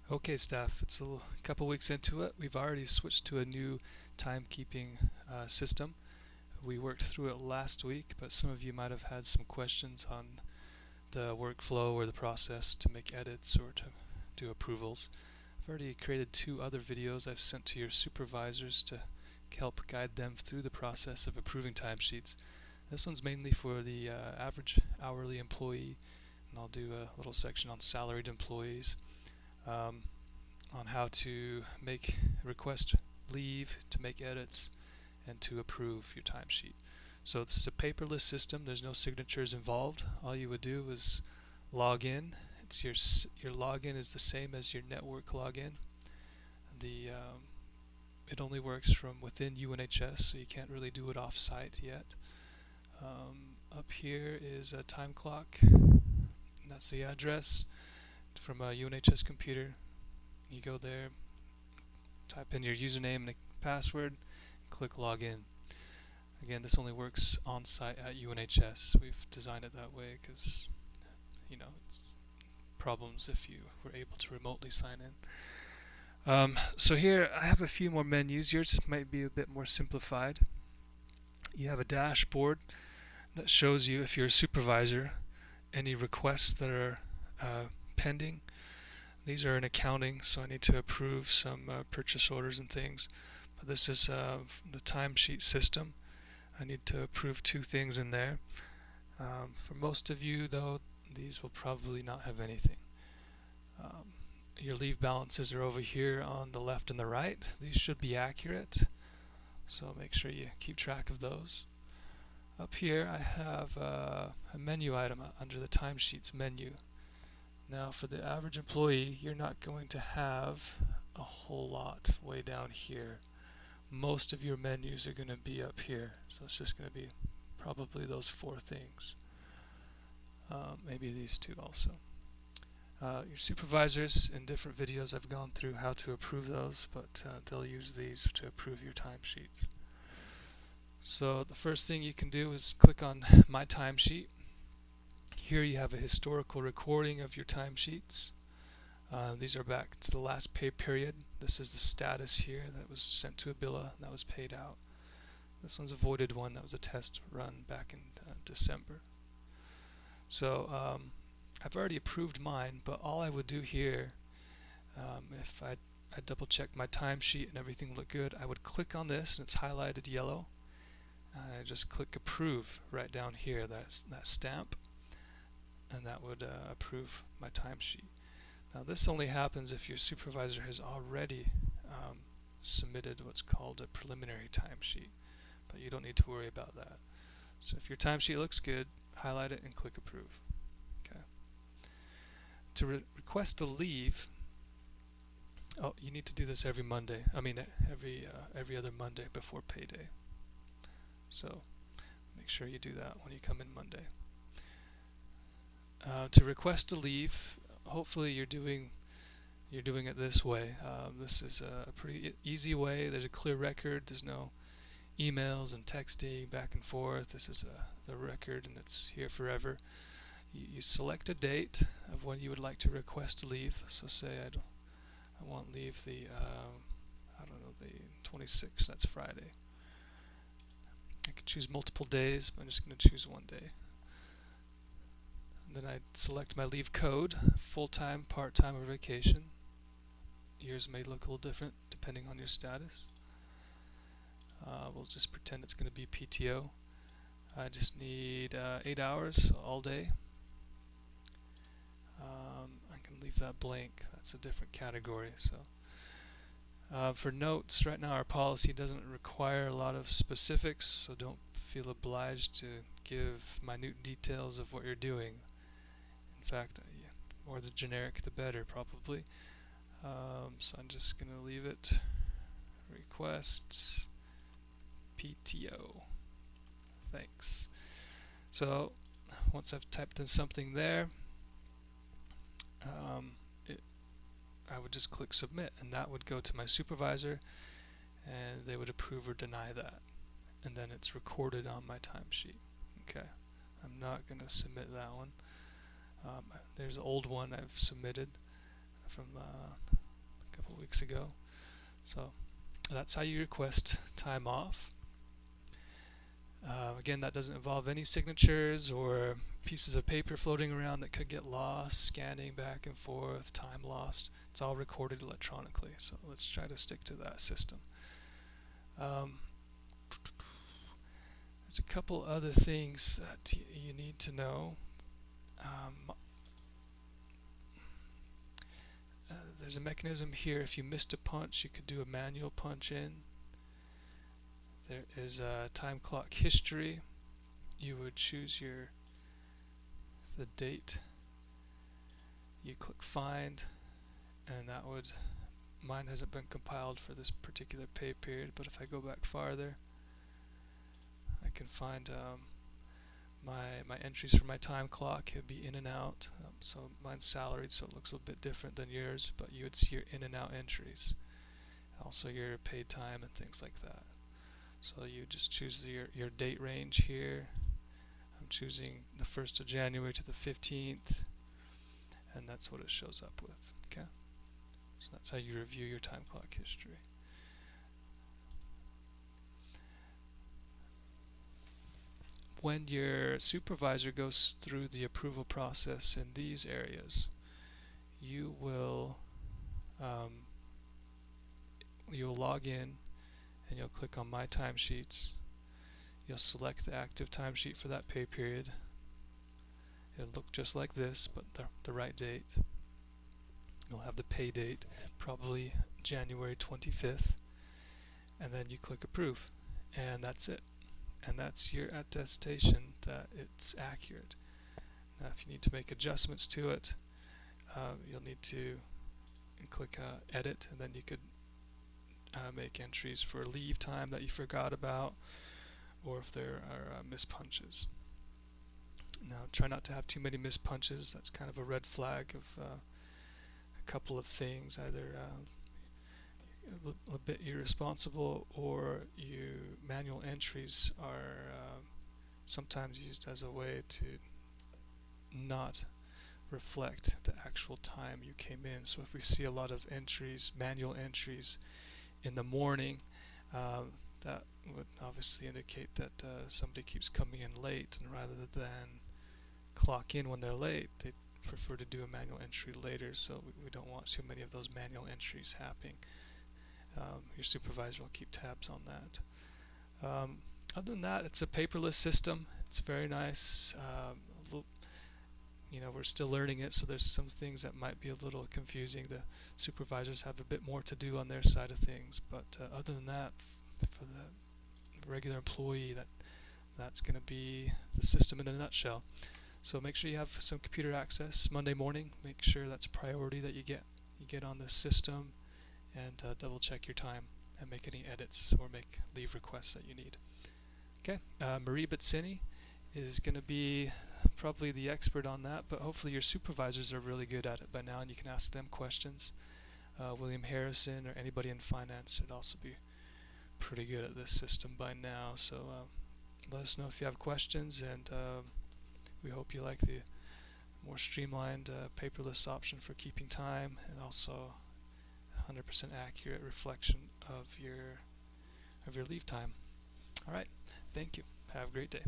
Okay, staff, it's a couple weeks into it. We've already switched to a new timekeeping system. We worked through it last week, but some of you might have had some questions on the workflow or the process to make edits or to do approvals. I've already created 2 other videos I've sent to your supervisors to help guide them through the process of approving timesheets. This one's mainly for the average hourly employee, and I'll do a little section on salaried employees. On how to request leave, to make edits, and to approve your timesheet. So this is a paperless system. There's no signatures involved. All you would do is log in. It's your login is the same as your network login. It only works from within UNHS, so you can't really do it off-site yet. Up here is a time clock. And that's the address from a UNHS computer. You go there, type in your username and password, click login. Again, this only works on site at UNHS. We've designed it that way because, it's problems if you were able to remotely sign in. So here I have a few more menus. Yours might be a bit more simplified. You have a dashboard that shows you, if you're a supervisor, any requests that are pending. These are in accounting, so I need to approve some purchase orders and things. But this is the timesheet system. I need to approve 2 things in there. For most of you, though, these will probably not have anything. Your leave balances are over here on the left and the right. These should be accurate, so make sure you keep track of those. Up here I have a menu item under the timesheets menu. Now for the average employee, you're not going to have a whole lot way down here. Most of your menus are going to be up here, so it's just going to be probably those 4 things. Maybe these 2 also. Your supervisors, in different videos I've gone through how to approve those, but they'll use these to approve your timesheets. So the first thing you can do is click on My Timesheet. Here you have a historical recording of your timesheets. These are back to the last pay period. This is the status here that was sent to Abila, that was paid out. This one's a voided one, that was a test run back in December. So I've already approved mine, but all I would do here, if I double check my timesheet and everything looked good, I would click on this, and it's highlighted yellow. I just click approve right down here, that stamp, and that would approve my timesheet. Now this only happens if your supervisor has already submitted what's called a preliminary timesheet, but you don't need to worry about that. So if your timesheet looks good, highlight it and click approve. Okay. To request a leave, you need to do this every Monday. Every other Monday before payday. So make sure you do that when you come in Monday. To request a leave, hopefully you're doing it this way. This is a pretty easy way. There's a clear record. There's no emails and texting back and forth. This is the record, and it's here forever. You select a date of when you would like to request a leave. So say I want leave the 26th. That's Friday. I could choose multiple days, but I'm just going to choose one day. And then I select my leave code, full-time, part-time, or vacation. Yours may look a little different depending on your status. We'll just pretend it's going to be PTO. I just need 8 hours all day. I can leave that blank. That's a different category. So for notes, right now our policy doesn't require a lot of specifics, so don't feel obliged to give minute details of what you're doing. In fact, more the generic the better, probably. So I'm just going to leave it requests PTO. Thanks. So once I've typed in something there, I would just click submit, and that would go to my supervisor, and they would approve or deny that, and then it's recorded on my timesheet. Okay, I'm not going to submit that one. There's an old one I've submitted from a couple weeks ago. So that's how you request time off. Again, that doesn't involve any signatures or pieces of paper floating around that could get lost, scanning back and forth, time lost. It's all recorded electronically, so let's try to stick to that system. There's a couple other things that you need to know. There's a mechanism here. If you missed a punch, you could do a manual punch in. There is a time clock history. You would choose the date. You click find, and that would, mine hasn't been compiled for this particular pay period, but if I go back farther, I can find my entries for my time clock. It would be in and out. So mine's salaried, so it looks a bit different than yours, but you would see your in and out entries. Also your paid time and things like that. So you just choose your date range here. I'm choosing the 1st of January to the 15th, and that's what it shows up with. Okay, so that's how you review your time clock history. When your supervisor goes through the approval process in these areas, you will you'll log in and you'll click on My Timesheets. You'll select the active timesheet for that pay period. It'll look just like this, but the right date. You'll have the pay date, probably January 25th, and then you click Approve, and that's it. And that's your attestation that it's accurate. Now, if you need to make adjustments to it, you'll need to click Edit, and then you could make entries for leave time that you forgot about, or if there are missed punches. Now, try not to have too many missed punches. That's kind of a red flag of a couple of things, either a bit irresponsible, or manual entries are sometimes used as a way to not reflect the actual time you came in. So if we see a lot of entries, manual entries in the morning, that would obviously indicate that somebody keeps coming in late, and rather than clock in when they're late, they prefer to do a manual entry later, so we don't want too many of those manual entries happening. Your supervisor will keep tabs on that. Other than that, it's a paperless system. It's very nice. We're still learning it, so there's some things that might be a little confusing. The supervisors have a bit more to do on their side of things, but other than that, for the regular employee, that's going to be the system in a nutshell. So make sure you have some computer access Monday morning. Make sure that's a priority that you get on this system, and double check your time and make any edits or make leave requests that you need. Okay, Marie Batsini is going to be probably the expert on that, but hopefully your supervisors are really good at it by now and you can ask them questions. William Harrison or anybody in finance should also be pretty good at this system by now, so let us know if you have questions, and we hope you like the more streamlined paperless option for keeping time, and also 100% accurate reflection of your leave time. Alright, thank you. Have a great day.